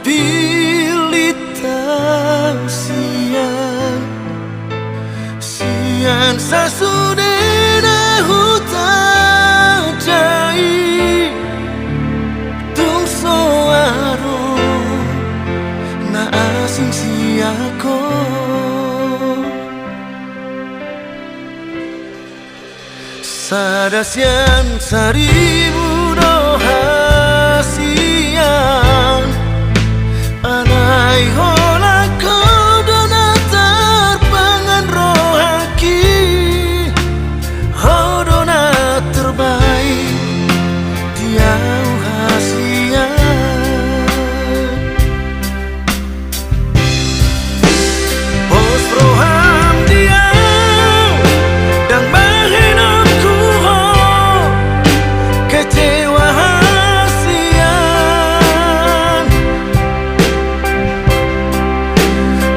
pilih sian sian sasudena hutan jai tung soaro na asing siako sadasian seribu doha sian anai hola kau dona terpangan rohaki oh dona terbaik tiau hasian pos roham diau dan bahenamku ho kecewa hasian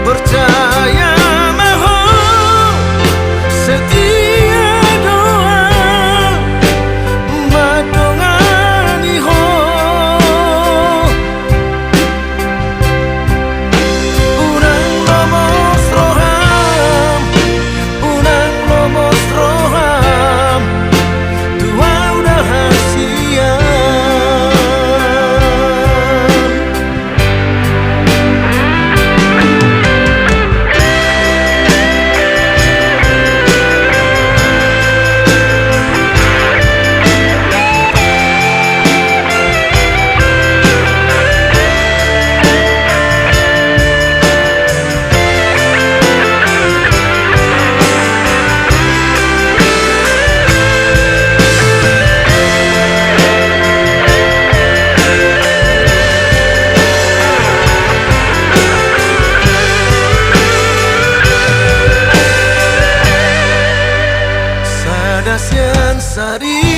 percaya maho setia doa madongani ho unang lomos roham tua udah hasian sadasian sari